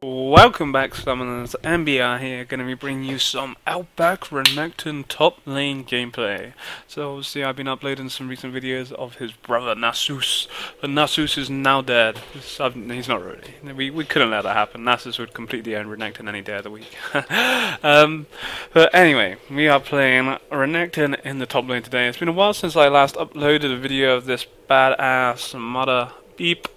Welcome back, Summoners. MBR here, going to be bringing you some Outback Renekton top lane gameplay. So obviously I've been uploading some recent videos of his brother Nasus, but Nasus is now dead. He's not really. We couldn't let that happen. Nasus would completely own Renekton any day of the week. But anyway, we are playing Renekton in the top lane today. It's been a while since I last uploaded a video of this badass mother beep.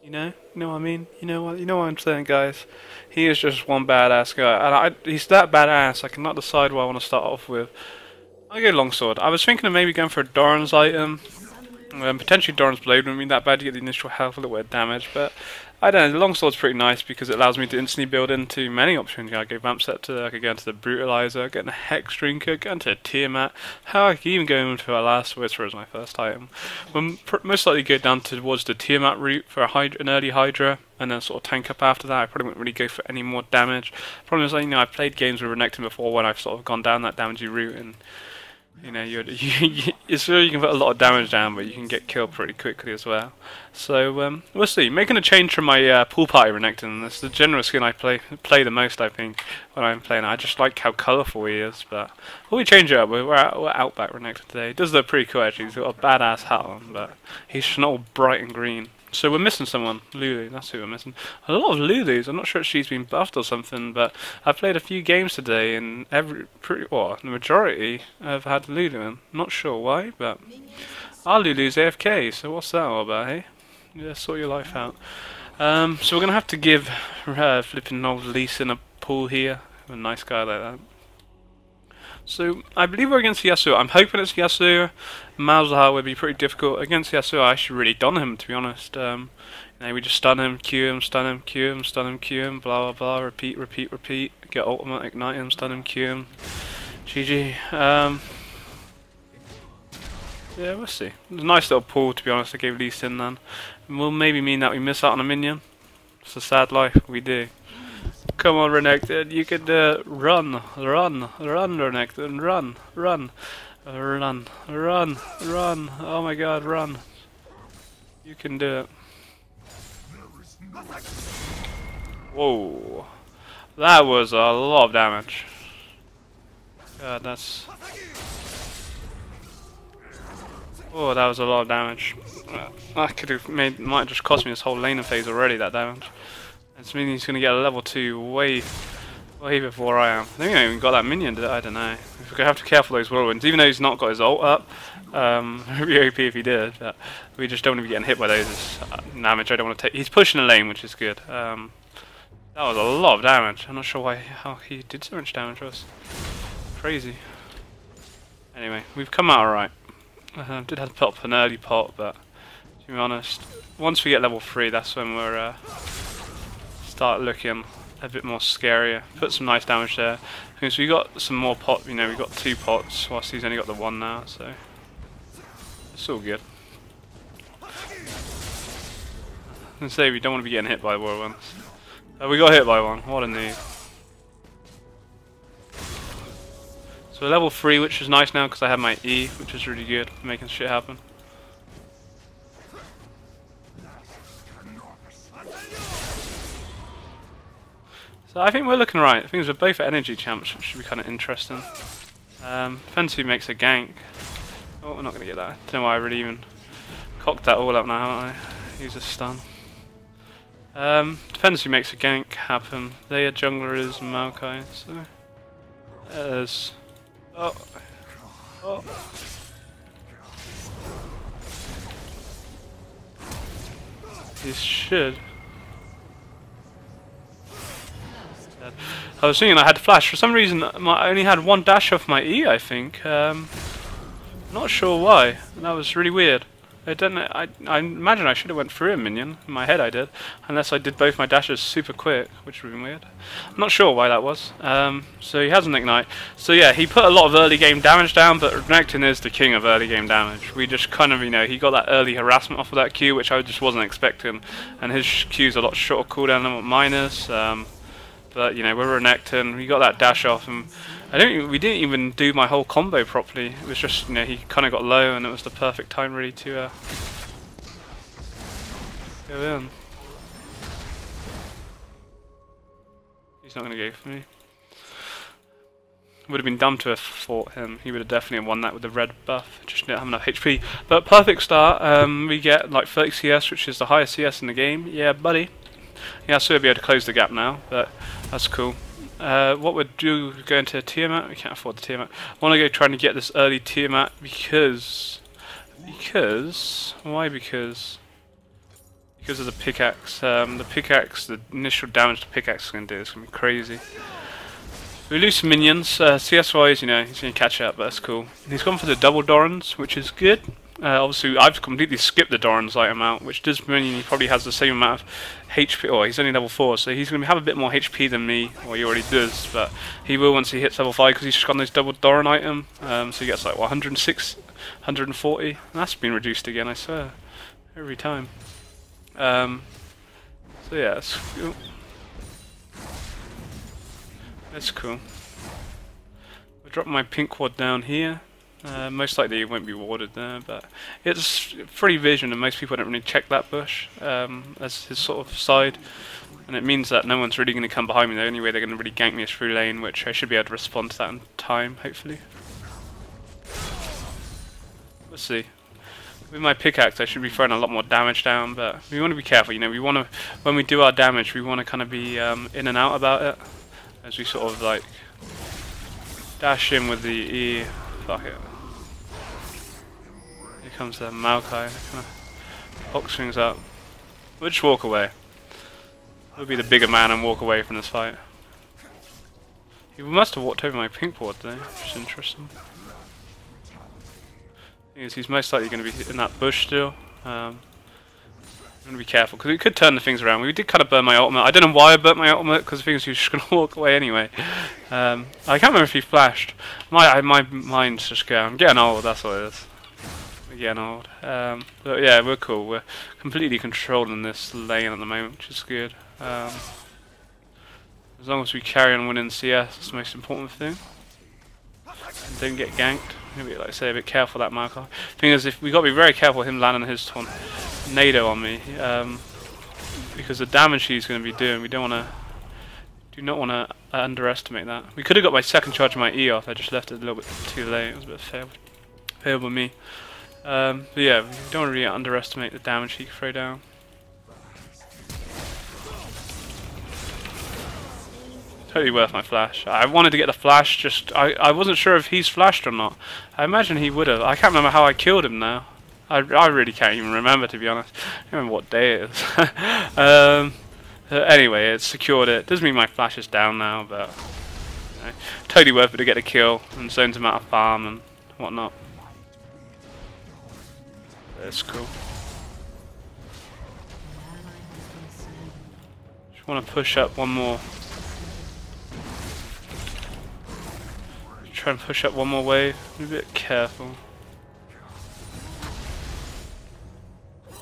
You know what I mean? You know what I'm saying, guys. He is just one badass guy, and he's that badass. I cannot decide what I want to start off with. I'll go longsword. I was thinking of maybe going for a Doran's item. Potentially Doran's blade wouldn't be that bad. You get the initial health, a little bit of damage, but I don't know. The longsword's pretty nice because it allows me to instantly build into many options. I could go Vamp Scepter, I could go into the Brutalizer, get into Hex Drinker, get into a Tiamat. How I could even go into a Last Whisper as my first item. We'll most likely go down towards the Tiamat route for an early Hydra, and then sort of tank up after that. I probably wouldn't really go for any more damage. Problem is, I've played games with Renekton before when I've sort of gone down that damagey route, and it's really, you can put a lot of damage down, but you can get killed pretty quickly as well. So we'll see. Making a change from my pool party Renekton. That's the general skin I play the most, I think, when I'm playing. I just like how colourful he is. But we change it up. We're Outback Renekton today. He does look pretty cool actually. He's got a badass hat on, but he's just not all bright and green. So we're missing someone. Lulu, that's who we're missing. A lot of Lulus. I'm not sure if she's been buffed or something, but I've played a few games today, and the majority have had Lulu in. Not sure why, but our Lulu's AFK. So what's that all about, hey? Yeah, sort your life out. So we're gonna have to give flipping old Lee Sin a pull here. A nice guy like that. So, I believe we're against Yasuo. I'm hoping it's Yasuo. Malzahar would be pretty difficult. Against Yasuo, I should really done him, to be honest. We just stun him, Q him, stun him, Q him, stun him, Q him, blah blah blah, repeat, repeat, repeat. Get ultimate, ignite him, stun him, Q him. GG. Yeah, we'll see. It was a nice little pull, to be honest, I gave Lee Sin then. It will maybe mean that we miss out on a minion. It's a sad life, we do. Come on, Renekton, you can run, Renekton, run. Oh my god, run. You can do it. Whoa. That was a lot of damage. God, that's... Oh, that was a lot of damage. That could have might have just cost me this whole laner phase already, that damage. It's meaning he's going to get a level 2 way before I am. I think I even got that minion, I don't know. We're going to have to be careful those whirlwinds, even though he's not got his ult up. It would be OP if he did, but we just don't want to be getting hit by those damage. I don't want to take. He's pushing the lane, which is good. That was a lot of damage. I'm not sure how he did so much damage to us. Crazy. Anyway, we've come out alright. Did have to put up an early pot, but to be honest, once we get level 3, that's when we're start looking a bit more scarier. Put some nice damage there. Because we got some more pot, we got 2 pots, whilst he's only got the 1 now, so it's all good. I was gonna say we don't want to be getting hit by the whirlwinds. We got hit by one, what a noob. So level 3, which is nice now because I have my E, which is really good for making shit happen. So I think we're looking right. I think we're both energy champs, which should be kind of interesting. Depends who makes a gank. Oh, we're not going to get that. Don't know why I really even cocked that all up now, haven't I? Use a stun. Depends who makes a gank happen. Their jungler is Maokai, so... There's... Oh. Oh. He should... I was thinking I had flash. For some reason, I only had 1 dash off my E, I think. Not sure why. That was really weird. I don't know. I imagine I should have went through a minion. In my head I did. Unless I did both my dashes super quick, which would have been weird. I'm not sure why that was. So he has an ignite. So yeah, he put a lot of early game damage down, but Renekton is the king of early game damage. We just kind of, he got that early harassment off of that Q, which I just wasn't expecting. And his Q's a lot shorter cooldown than what mine is. But we're Renekton, we got that dash off, and We didn't even do my whole combo properly. It was just, you know, he kind of got low, and it was the perfect time really to go in. He's not going to go for me. Would have been dumb to have fought him. He would have definitely won that with the red buff. Just didn't have enough HP. But perfect start. We get like 30 CS, which is the highest CS in the game. Yeah, buddy. Yeah, so we'll be able to close the gap now, but that's cool. What we'd do, go into Tiamat. We can't afford the Tiamat. I want to go trying to get this early Tiamat because why? Because of the pickaxe. The initial damage the pickaxe is going to do is going to be crazy. We lose some minions. CS wise, you know, he's going to catch up, but that's cool. He's gone for the double Dorans, which is good. Obviously, I've completely skipped the Doran's item out, which does mean he probably has the same amount of HP. Or he's only level 4, so he's going to have a bit more HP than me. Well, he already does, but he will once he hits level 5 because he's just got those double Doran item. So he gets like what, 106, 140, and that's been reduced again, I swear, every time. So yeah, it's cool. That's cool. I'll drop my pink ward down here. Most likely it won't be warded there, but it's free vision and most people don't really check that bush as his sort of side, and it means that no one's really going to come behind me. The only way they're going to really gank me is through lane, which I should be able to respond to that in time, hopefully. We'll see. With my pickaxe I should be throwing a lot more damage down, but we want to be careful, you know, we want to, when we do our damage we want to kind of be in and out about it, as we sort of like dash in with the E. Fuck it. Here comes the Maokai, kind of box swings up. We'll just walk away. We'll be the bigger man and walk away from this fight. He must have walked over my pink ward though, which is interesting. Thing is, he's most likely going to be in that bush still. I'm going to be careful because we could turn the things around. We did kind of burn my ultimate. I don't know why I burnt my ultimate because the thing is he was just going to walk away anyway. I can't remember if he flashed. My mind's just going. I'm getting old, that's what it is. We're getting old. But yeah, we're cool. We're completely controlling this lane at the moment, which is good. As long as we carry on winning CS, it's the most important thing. And don't get ganked. Maybe, like I say, a bit careful that marker. Thing is, if we got to be very careful him landing his tornado on me, because the damage he's going to be doing, we do not want to underestimate that. We could have got my second charge of my E off. I just left it a little bit too late. It was a bit fail with me. But yeah, we don't really underestimate the damage he can throw down. Totally worth my flash. I wanted to get the flash, just I wasn't sure if he's flashed or not. I imagine he would have. I can't remember how I killed him now. I really can't even remember, to be honest. I don't remember what day it is. Anyway, it secured it. Doesn't mean my flash is down now, but you know, totally worth it to get a kill and zones him out of farm and whatnot. That's cool. Just want to push up one more. Try and push up one more wave. Be a bit careful. You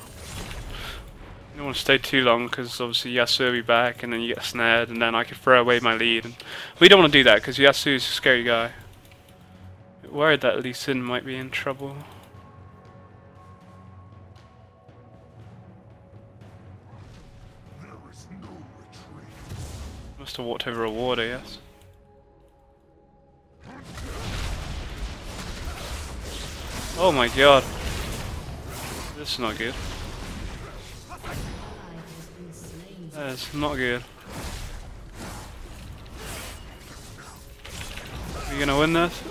don't want to stay too long because obviously Yasuo will be back and then you get snared and then I could throw away my lead. And we don't want to do that because Yasuo is a scary guy. A bit worried that Lee Sin might be in trouble. Must have walked over a warder, yes. Oh my god. This is not good. That is not good. Are you gonna win this?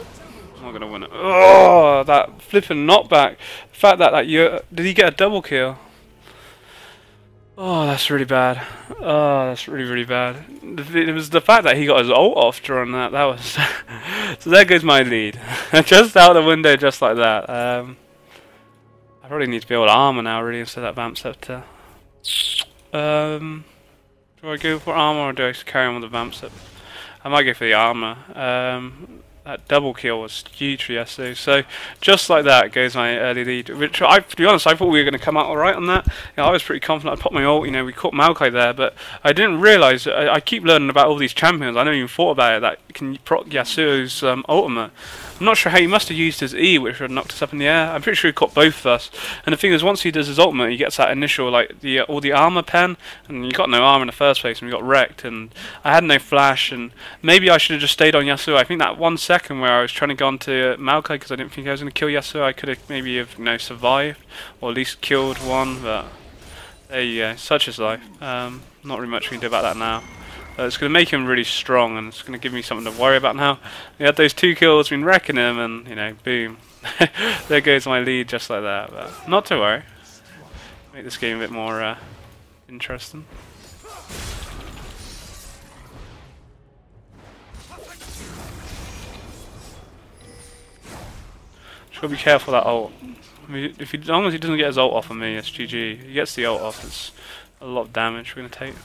I'm not gonna win it. Oh, that flipping knockback. The fact that did he get a double kill? Oh, that's really bad. Oh, that's really bad. It was the fact that he got his ult off during that. That was so. There goes my lead. Just out the window, just like that. I probably need to build armor now, really, instead of that vamp scepter. Do I go for armor or do I carry on with the vamp scepter? I might go for the armor. That double kill was huge for Yasuo. So just like that goes my early lead. Which, to be honest, I thought we were going to come out alright on that. I was pretty confident. I popped my ult. We caught Maokai there, but I didn't realise. I keep learning about all these champions. I never even thought about it. That you can proc Yasuo's ultimate. I'm not sure how he must have used his E, which would have knocked us up in the air. I'm pretty sure he caught both of us. And the thing is, once he does his ultimate, he gets that initial, like, all the armor pen, and you got no armor in the first place, and we got wrecked, and I had no flash, and maybe I should have just stayed on Yasuo. I think that 1 second where I was trying to go onto Maokai because I didn't think I was going to kill Yasuo, I could have maybe survived, or at least killed one, but there you go, such is life. Not really much we can do about that now. It's going to make him really strong, and it's going to give me something to worry about now. We had those 2 kills, been wrecking him, and boom. There goes my lead just like that. But not to worry. Make this game a bit more interesting. Just got to be careful of that ult. I mean, as long as he doesn't get his ult off of me, it's GG. If he gets the ult off, it's a lot of damage we're going to take.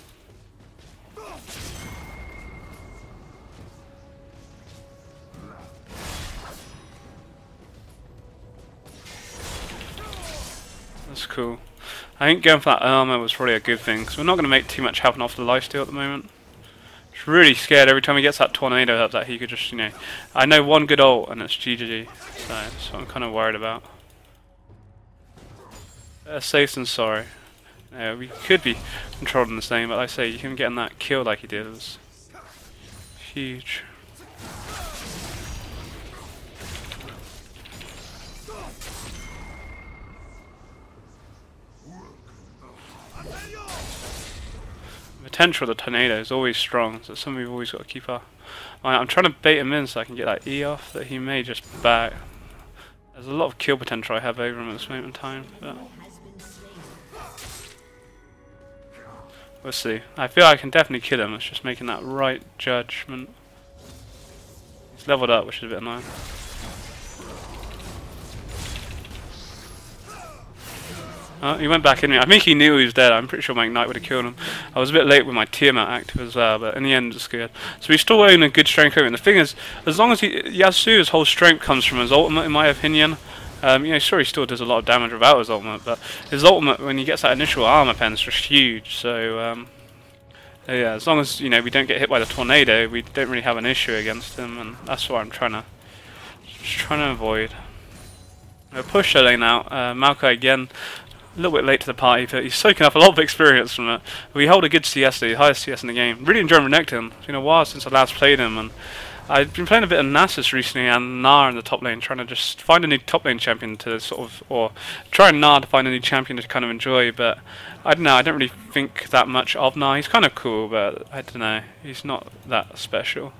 That's cool. I think going for that armor was probably a good thing, because we're not going to make too much happen off the lifesteal at the moment. Just really scared every time he gets that tornado up that he could just, I know one good ult and it's GG, so that's what I'm kind of worried about. Better safe than sorry. We could be controlling this thing, but like I say, him getting that kill like he did was huge. The potential of the tornado is always strong, so it's something we've always got to keep up. I'm trying to bait him in so I can get that E off that he may just back. There's a lot of kill potential I have over him at this moment in time, but we'll see. I feel I can definitely kill him, it's just making that right judgment. He's leveled up, which is a bit annoying. He went back in me. I think he knew he was dead. I'm pretty sure my Ignite would have killed him. I was a bit late with my Tiamat active as well, but in the end it's good. So we still own a good strength over. And the thing is, as long as Yasuo's whole strength comes from his ultimate, in my opinion. Sure, he still does a lot of damage without his ultimate, but his ultimate, when he gets that initial armor pen, is just huge. So yeah, as long as we don't get hit by the tornado, we don't really have an issue against him, and that's what I'm trying to avoid. I'll push the lane out. Maokai again. A little bit late to the party, but he's soaking up a lot of experience from it. We hold a good CS, the highest CS in the game. Really enjoying Renekton. It's been a while since I last played him, and I've been playing a bit of Nasus recently and Gnar in the top lane, trying to just find a new top lane champion to or try and Gnar to find a new champion to kind of enjoy, but I don't know, I don't really think that much of Gnar. He's kind of cool, but I don't know, he's not that special.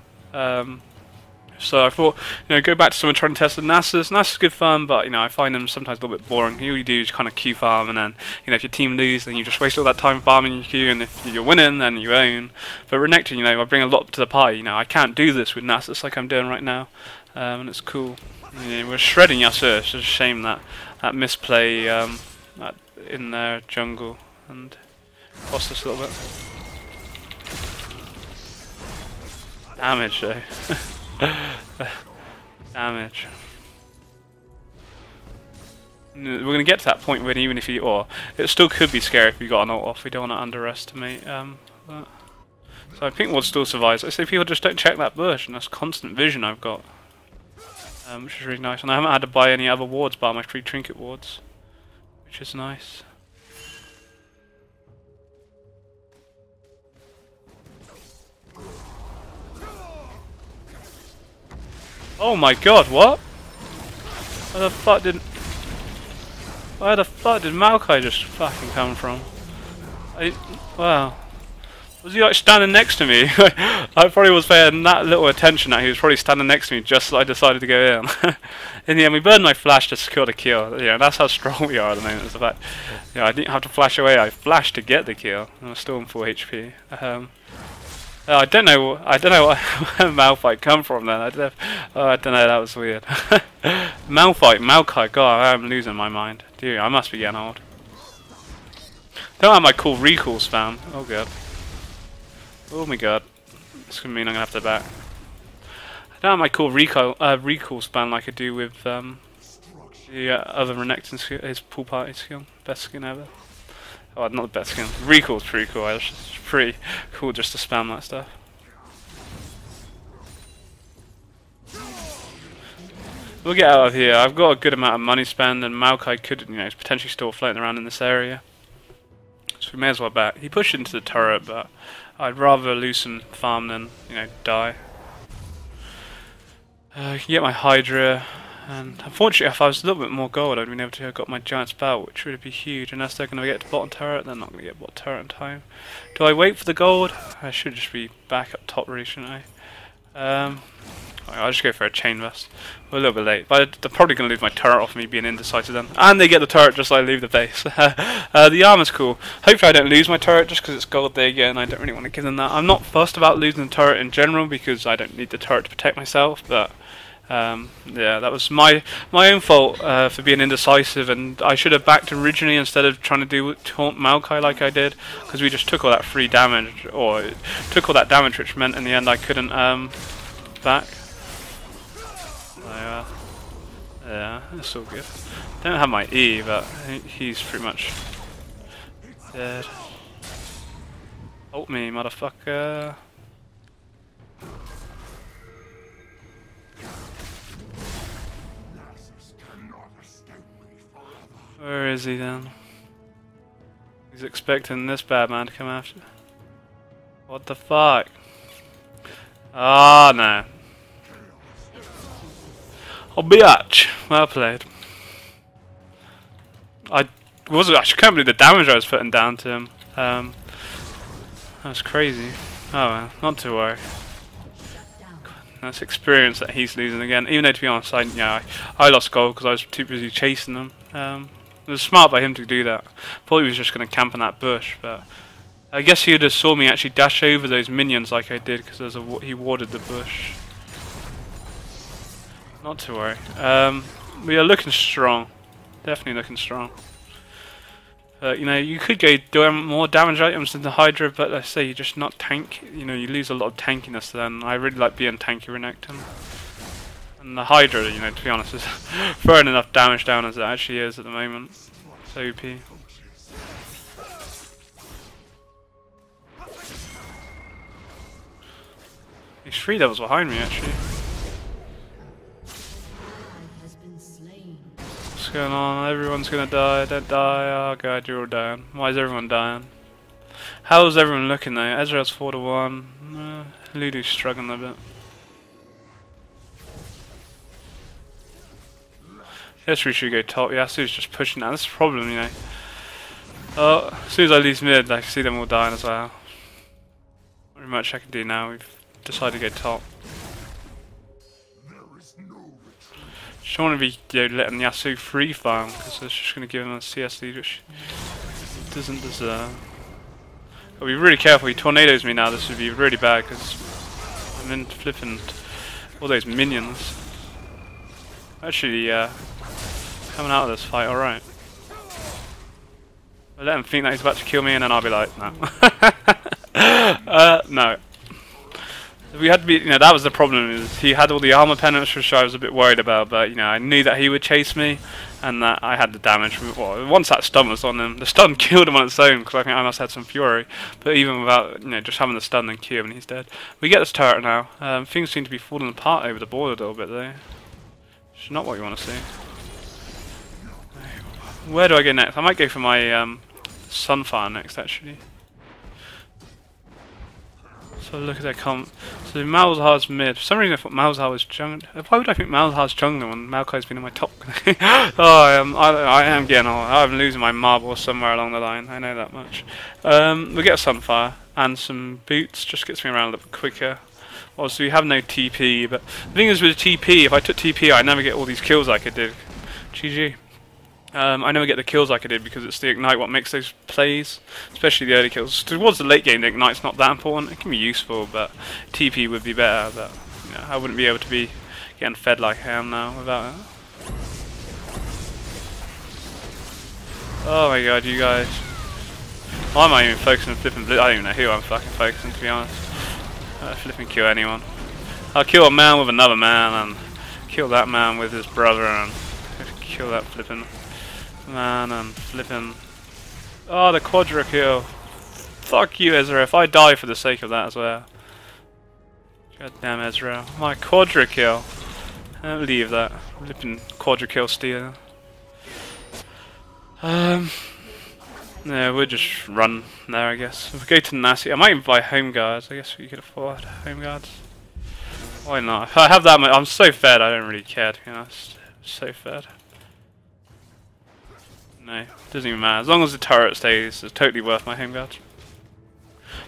So I thought, go back to someone trying to test the Nasus. Nasus is good fun, but I find them sometimes a little bit boring. All you do is kind of queue farm, and then if your team lose, then you just waste all that time farming your queue, and if you're winning, then you own. But Renekton, I bring a lot to the party. I can't do this with Nasus like I'm doing right now, and it's cool. We're shredding Yasuo. It's just a shame that misplay in their jungle and cost us a little bit. Damage though. Damage. We're going to get to that point when even if it still could be scary if we got an ult off. We don't want to underestimate that. So I think we'll still survive. I say people just don't check that bush, and that's constant vision I've got, which is really nice. And I haven't had to buy any other wards bar my free trinket wards, which is nice. Oh my god, what? Where the fuck did Maokai just fucking come from? Wow. Was he like standing next to me? I probably was paying that little attention that he was probably standing next to me just as I decided to go in. In the end, we burned my flash to secure the kill. That's how strong we are at the moment. It's the fact, I didn't have to flash away. I flashed to get the kill. I was still on full HP. I don't know where Malphite come from then. I don't know, that was weird. Maokai, god, I am losing my mind. Dude, I must be getting old. Don't have my cool recall spam. Oh god. Oh my god. It's gonna mean I'm gonna have to back. I don't have my cool recall spam like I do with the other Renekton skill, his pool party skill. Best skin ever. Oh, not the best skin. Recall's pretty cool. It's pretty cool just to spam that stuff. We'll get out of here. I've got a good amount of money spent, and Maokai could, is potentially still floating around in this area. So we may as well back. He pushed into the turret, but I'd rather lose some farm than, die. I can get my Hydra, and unfortunately if I was a little bit more gold I'd been able to have got my Giant's Belt, which would be huge. Unless they're going to get to bottom turret, they're not going to get bottom turret in time. Do I wait for the gold? I should just be back up top really, shouldn't I? I'll just go for a chain vest. We're a little bit late, but they're probably going to lose my turret off me being indecisive then. And they get the turret just like I leave the base. The armor's cool. Hopefully I don't lose my turret just because it's gold there again. I don't really want to give them that. I'm not fussed about losing the turret in general because I don't need the turret to protect myself, but yeah, that was my own fault for being indecisive, and I should have backed originally instead of trying to taunt Maokai like I did, because we just took all that free damage, or took all that damage, which meant in the end I couldn't back. Yeah, that's all good. Don't have my E, but he's pretty much dead. Ult me, motherfucker. Where is he then? He's expecting this bad man to come after. What the fuck? Ah, no. Oh, biatch. Well played. I can't believe the damage I was putting down to him. That's crazy. Oh well, not to worry. That's experience that he's losing again. Even though, to be honest, I lost gold because I was too busy chasing him. It was smart by him to do that. Thought he was just going to camp in that bush, but I guess he would have saw me actually dash over those minions like I did because he warded the bush. Not to worry. We are looking strong. Definitely looking strong. You could go do more damage items than the Hydra, but let's say you're just not tank. You lose a lot of tankiness then. I really like being tanky Renekton. And the Hydra, to be honest, is throwing enough damage down as it actually is at the moment. It's OP. He's 3 levels behind me actually. What's going on? Everyone's gonna die. Don't die. Oh god, you're all dying. Why is everyone dying? How's everyone looking though? Ezreal's 4-1. Ludo's struggling a bit. Guess we should go top. Yasuo's just pushing that. That's the problem, Oh, as soon as I lose mid, I see them all dying as well. Not really much I can do now. We've decided to go top. Just don't want to be letting Yasuo free farm because it's just going to give him a CS lead which he doesn't deserve. Gotta be really careful. He tornadoes me now. This would be really bad because I'm in flipping all those minions. Actually, coming out of this fight, all right. I'll let him think that he's about to kill me, and then I'll be like, no. No. We had to be, that was the problem. Is he had all the armor penance, which I was a bit worried about. But I knew that he would chase me, and that I had the damage. Well, once that stun was on him, the stun killed him on its own because I think I must have had some fury. But even without, just having the stun and Q him, and he's dead. We get this turret now. Things seem to be falling apart over the board a little bit though. It's not what you want to see. Where do I go next? I might go for my Sunfire next, actually. So look at their comp. So Malzahar's mid. For some reason I thought Malzahar was jungler. Why would I think Malzahar's jungler when Maokai's been in my top? Oh, I am getting old. I'm losing my marble somewhere along the line. I know that much. We'll get a Sunfire and some boots. Just gets me around a little bit quicker. Obviously we have no TP, but the thing is with TP, if I took TP I'd never get all these kills like I did. GG. I never get the kills like I did because it's the Ignite what makes those plays, especially the early kills. Towards the late game the Ignite's not that important. It can be useful, but TP would be better, but I wouldn't be able to be getting fed like I am now without it. Oh my god, you guys. Why am I even focusing on flipping blue? I don't even know who I'm fucking focusing, to be honest. Flipping kill anyone. I'll kill a man with another man, and kill that man with his brother, and kill that flipping man, and flipping... Oh, the quadra kill. Fuck you, Ezra, if I die for the sake of that as well. God damn, Ezra. My quadra kill. I don't believe that. Flipping quadra kill steal. Yeah, we'll just run there, I guess. If we go to Nasi, I might even buy home guards. I guess we could afford home guards. Why not? If I have that much, I'm so fed, I don't really care, to be honest. So fed. No, doesn't even matter. As long as the turret stays, it's totally worth my home guards.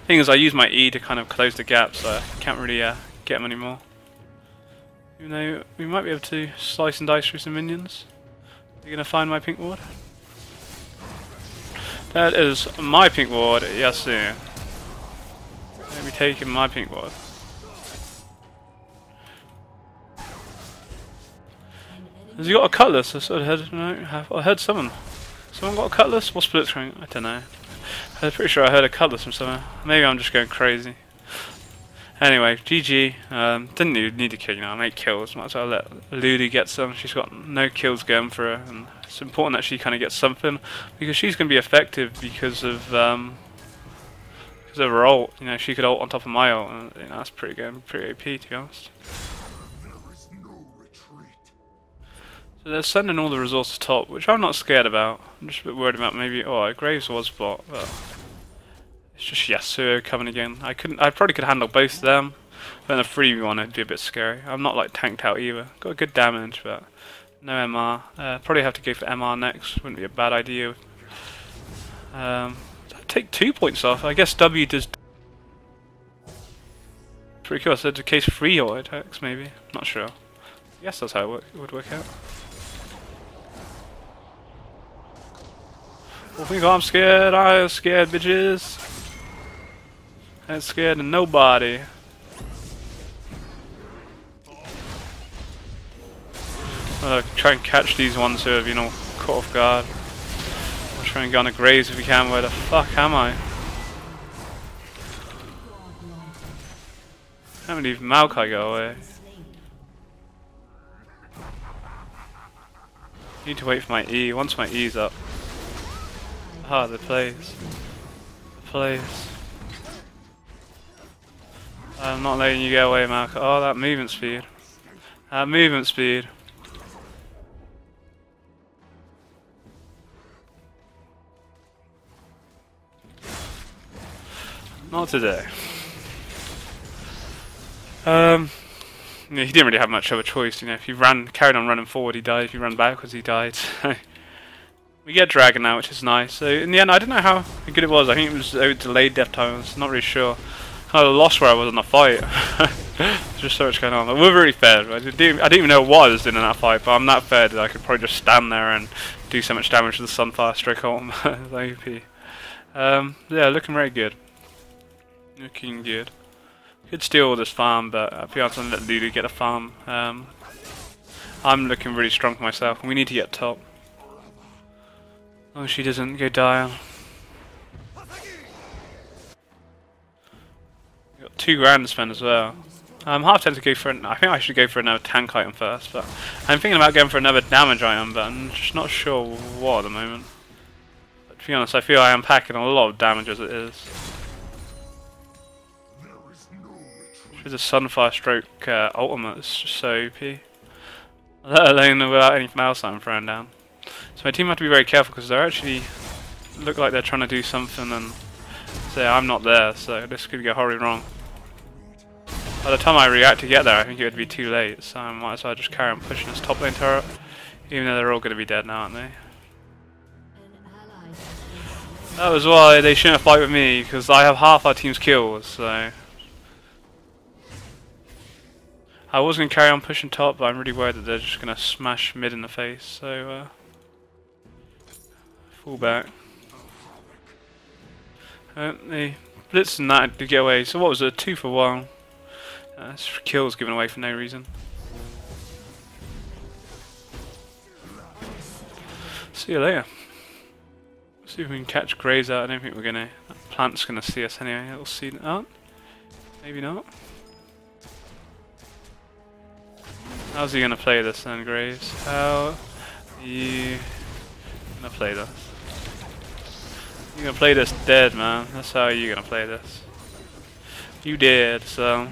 Thing is, I use my E to kind of close the gap, so I can't really get them anymore. Even though we might be able to slice and dice through some minions. Are you gonna find my pink ward? That is my pink ward, Yasuo. Let me take my pink ward. Has he got a cutlass? I sort of heard, no, I heard someone. Someone got a cutlass? What's split screen? I don't know. I'm pretty sure I heard a cutlass from somewhere. Maybe I'm just going crazy. Anyway, GG. Didn't need to kill, you know, I make kills. Might as well let Ludi get some. She's got no kills going for her, and it's important that she kind of gets something because she's going to be effective because of her ult. You know, she could ult on top of my ult, and you know, that's pretty good, pretty OP to be honest. So they're sending all the resources top, which I'm not scared about. I'm just a bit worried about maybe. Oh, Graves was bot, but it's just Yasuo coming again. I probably could handle both of them, but in a 3v1 it'd be a bit scary. I'm not like tanked out either. Got good damage, but no MR. Probably have to go for MR next. Wouldn't be a bad idea. I'd take 2 points off. I guess W does. Pretty cool. So it's a case 3 auto attacks maybe. Not sure. I guess that's how it would work out. Oh my god, I'm scared. I'm scared, bitches. I ain't scared of nobody. I'll try and catch these ones who have, you know, caught off guard. I'll try and go on a graze if we can. Where the fuck am I? Can't believe Maokai go away. Need to wait for my E. Once my E's up. Ah, the plays. The plays. I'm not letting you get away, Mark. Oh, that movement speed. That movement speed. Not today. Yeah, he didn't really have much of a choice, you know. If he carried on running forward, he died. If he ran backwards, he died. We get Dragon now, which is nice. So in the end, I don't know how good it was. I think it was delayed death time. I was not really sure. I lost where I was in the fight. There's just so much going on. But we're really fair. I didn't even know what I was doing in that fight, but I'm that fair that I could probably just stand there and do so much damage to the Sunfire stroke ult. OP. Yeah, looking very good. Looking good. Could steal all this farm, but I'll be honest, I'm gonna let Lulu get a farm. I'm looking really strong for myself, and we need to get top. Oh, she doesn't go dire. Got 2 grand to spend as well. I'm half tempted to go for. I think I should go for another tank item first, but I'm thinking about going for another damage item, but I'm just not sure what at the moment. But to be honest, I feel I am packing a lot of damage as it is. With the Sunfire stroke ultimate, it's just so OP. Let alone without anything else I'm throwing down. So my team have to be very careful because they actually look like they're trying to do something and say I'm not there, so this could go horribly wrong. By the time I react to get there, I think it would be too late, so I might as well just carry on pushing this top lane turret, even though they're all going to be dead now, aren't they? That was why they shouldn't fight with me, because I have half our team's kills, so... I was going to carry on pushing top, but I'm really worried that they're just going to smash mid in the face, so fall back. They blitzed and that to get away, so what was it, 2 for 1? Kills given away for no reason. See you later. See if we can catch Graves out. I don't think we're going to. That plant's going to see us anyway, it'll see... Oh, maybe not. How's he gonna play this then, Graves? How are you gonna play this? You're gonna play this dead, man. That's how you're gonna play this. You did, so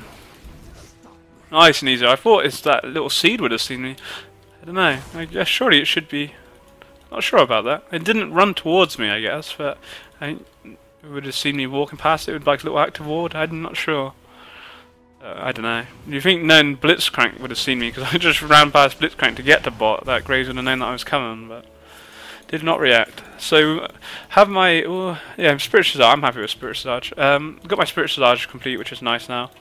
nice and easy. I thought it's that little seed would have seen me. I don't know. I guess surely it should be. Not sure about that. It didn't run towards me, I guess, but it would have seen me walking past it with like a little active ward. I'm not sure. I don't know. You think known Blitzcrank would have seen me because I just ran past Blitzcrank to get to bot. That Graves would have known that I was coming, but did not react. So have my Spirit Charge. I'm happy with Spirit Charge. Got my Spirit Charge complete, which is nice now.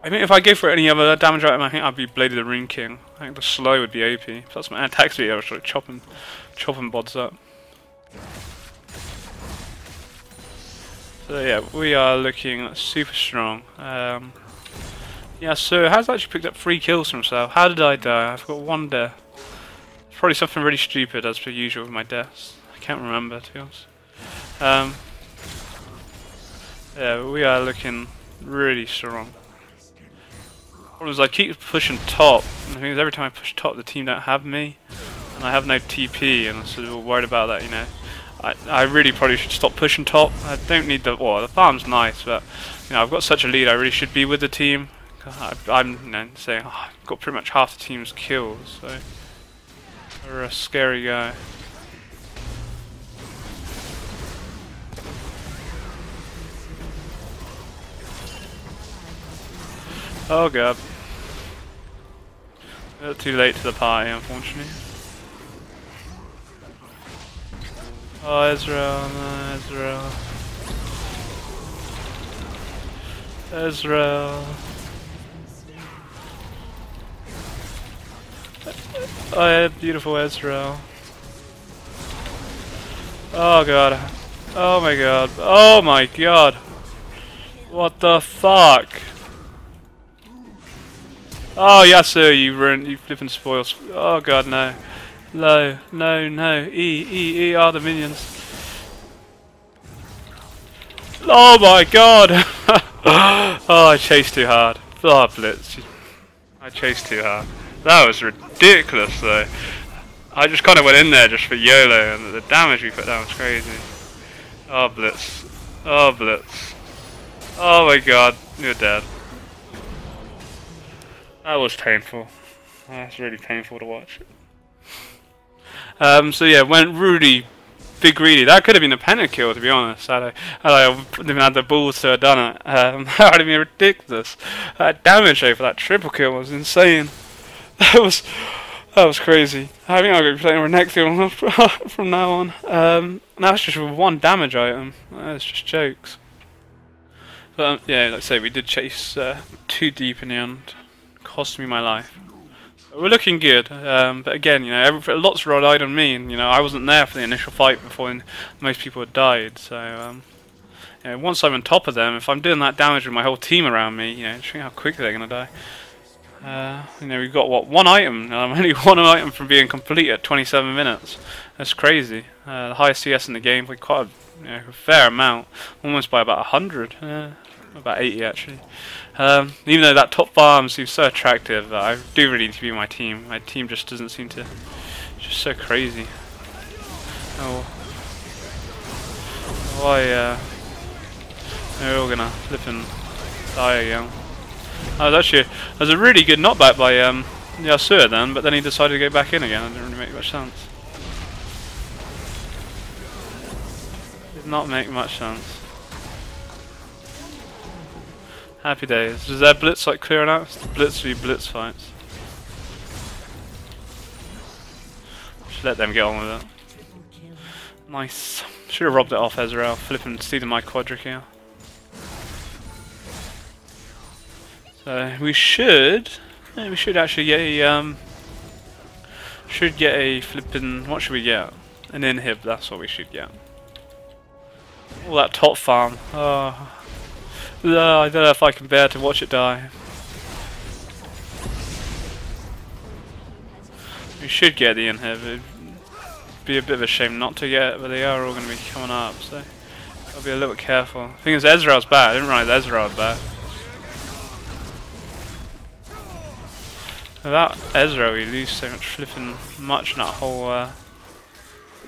I think if I go for any other damage item, I think I'd be Bladed the Rune King. I think the slow would be OP. Plus my attack speed, I was like chopping bods up. So yeah, we are looking super strong. Yeah, so has actually picked up 3 kills for himself. How did I die? I've got 1 death. It's probably something really stupid as per usual with my deaths. I can't remember, to be honest. Yeah, we are looking really strong. Problem is I keep pushing top, and the thing is every time I push top the team don't have me, and I have no TP, and I'm sort of worried about that, you know. I really probably should stop pushing top. I don't need the farm's nice, but you know, I've got such a lead, I really should be with the team. I'm saying I've got pretty much half the team's kills, so we're a scary guy. Oh god. A bit too late to the party, unfortunately. Oh, Ezreal, no, Ezreal. Ezreal. Oh yeah, beautiful Ezreal. Oh god. Oh my god. Oh my god. What the fuck? Oh Yasuo, you flipping spoils. Oh god, no. Low, no. E are the minions. Oh my god! Oh, I chased too hard. Oh, Blitz. I chased too hard. That was ridiculous though. I just kind of went in there just for YOLO, and the damage we put down was crazy. Oh, Blitz. Oh, Blitz. Oh my god, you're dead. That was painful. That's really painful to watch. So yeah, went really big greedy. That could have been a pentakill, to be honest. Had I even had the balls to have done it. That would have been ridiculous. That damage though for that triple kill was insane. That was crazy. I think I'm going to be playing Renekton from now on. That's just with 1 damage item. That's just jokes. But yeah, like I say, we did chase too deep in the end. Cost me my life. We're looking good, but again, you know, lots relied on me, and you know, I wasn't there for the initial fight before most people had died. So, you know, once I'm on top of them, if I'm doing that damage with my whole team around me, you know, just think how quickly they're gonna die. You know, we've got what 1 item, and I'm only 1 item from being complete at 27 minutes. That's crazy. The highest CS in the game by quite a fair amount, almost by about 100. About 80 actually. Even though that top farm seems so attractive, I do really need to be my team. My team just doesn't seem to. It's just so crazy. Oh, why? They're all gonna flip and die again. That was a really good knockback by Yasuo then, but then he decided to go back in again. It didn't really make much sense. Did not make much sense. Happy days. Is there blitz like clearing out? Blitz v blitz fights. Just let them get on with it. Nice. Should have robbed it off Ezreal. Flipping stealing my quadric here. So we should actually get a flipping. What should we get? An inhib. That's what we should get. All that top farm. Oh. No, I don't know if I can bear to watch it die. We should get the inhib. It'd be a bit of a shame not to get it, but they are all going to be coming up, so I'll be a little bit careful. The thing is, Ezreal's bad. I didn't realize Ezreal was bad. Without Ezra, we lose so much flipping much in that whole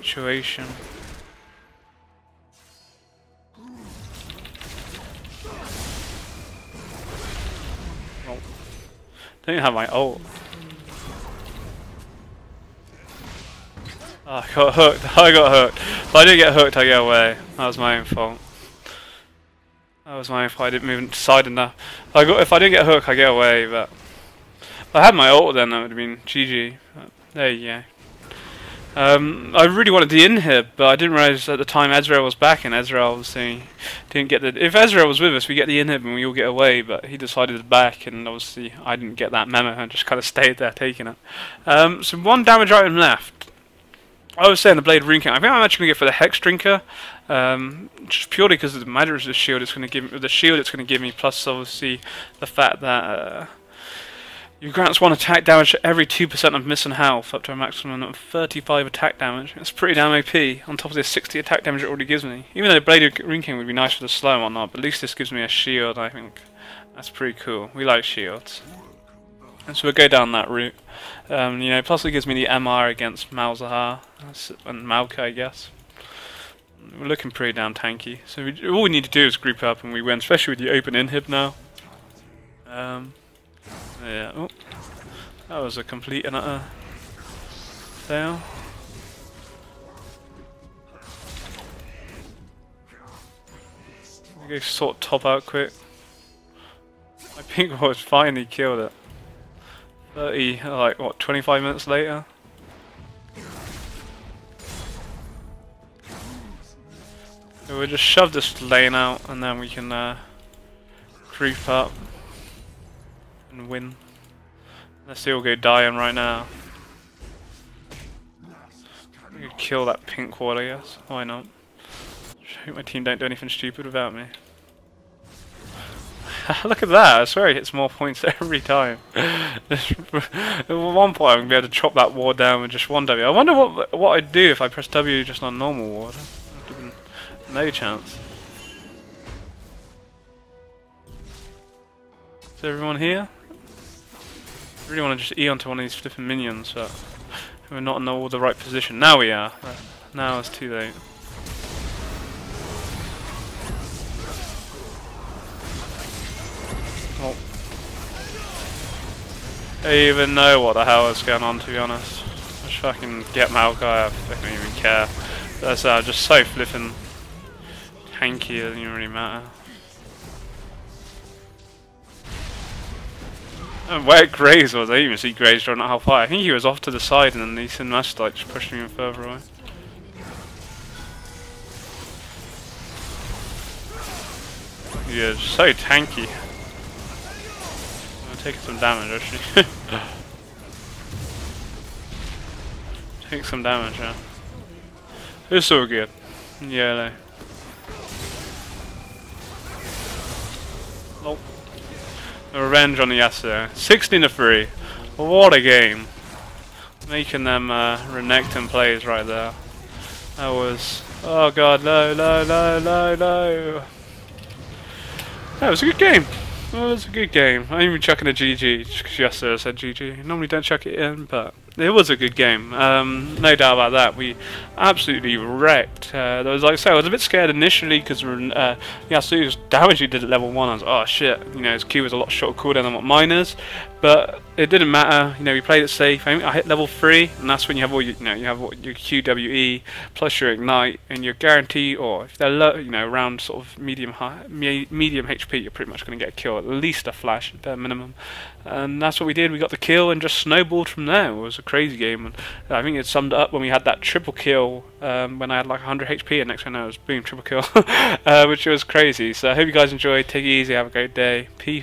situation. Oh. Don't even have my ult. Oh, I got hooked. I got hooked. If I didn't get hooked, I get away. That was my own fault. That was my own fault. I didn't move inside enough. If I didn't get hooked, I get away. But if I had my ult, then that would have been GG. But there you go. I really wanted the inhib, but I didn't realise at the time Ezra was back, and Ezra obviously didn't get the. If Ezra was with us, we get the inhib and we all get away. But he decided to back, and obviously I didn't get that memo and just kind of stayed there taking it. So one damage item left. I was saying the Blade of Runekton. I think I'm actually going to go for the Hex Drinker, just purely because of the magic resist shield it's going to give me, the shield it's going to give me, plus obviously the fact that you grants 1 attack damage every 2% of missing health, up to a maximum of 35 attack damage. That's pretty damn OP, on top of the 60 attack damage it already gives me. Even though Blade of Runekton would be nice for the slow and whatnot, but at least this gives me a shield, I think. That's pretty cool. We like shields. And so we'll go down that route. You know, plus it gives me the MR against Malzahar and Malka, I guess. We're looking pretty damn tanky. So all we need to do is group up and we win, especially with the open inhib now. Yeah. Oh, that was a complete and utter fail. Go sort top out quick. I think I finally killed it. 30, like what, 25 minutes later? So we'll just shove this lane out and then we can creep up and win. Let's see, we'll go Diane right now. We could kill that pink ward, I guess. Why not? I hope my team don't do anything stupid without me. Look at that, I swear he hits more points every time. At one point I'm going to be able to chop that ward down with just one W. I wonder what I'd do if I press W just on normal ward. No chance. Is everyone here? I really want to just E onto one of these flipping minions, but we're not in all the right position. Now we are. Now it's too late. Oh. I don't even know what the hell is going on, to be honest. Just fucking get Malkai, I don't even care. That's just so flipping tanky, it doesn't even really matter. And where Graves was, I didn't even see Graves drawing that half high. I think he was off to the side and then the Cinemaster like just pushed him even further away. Yeah, just so tanky. Taking some damage actually. Take some damage, yeah. It's all good. Yeah, no. Nope. The revenge on the Yasuo. 16-3. What a game. Making them Renekton plays right there. That was... Oh god, low. That was a good game. Well, it was a good game. I ain't even chucking a GG just because Yasuo said GG. Normally don't chuck it in, but it was a good game. No doubt about that. We absolutely wrecked. There was, like I say, I was a bit scared initially because Yasuo's damage he did at level 1. I was like, oh shit, you know, his Q was a lot shorter cooldown than what mine is. But it didn't matter. You know, we played it safe. I hit level 3, and that's when you have all your, you know, you have your QWE plus your ignite, and you're guaranteed, or if they're low, you know, around sort of medium HP, you're pretty much going to get a kill, at least a flash, bare minimum. And that's what we did. We got the kill and just snowballed from there. It was a crazy game, and I think it summed up when we had that triple kill when I had like 100 HP, and next thing I know it was boom, triple kill, which was crazy. So I hope you guys enjoyed. Take it easy. Have a great day. Peace.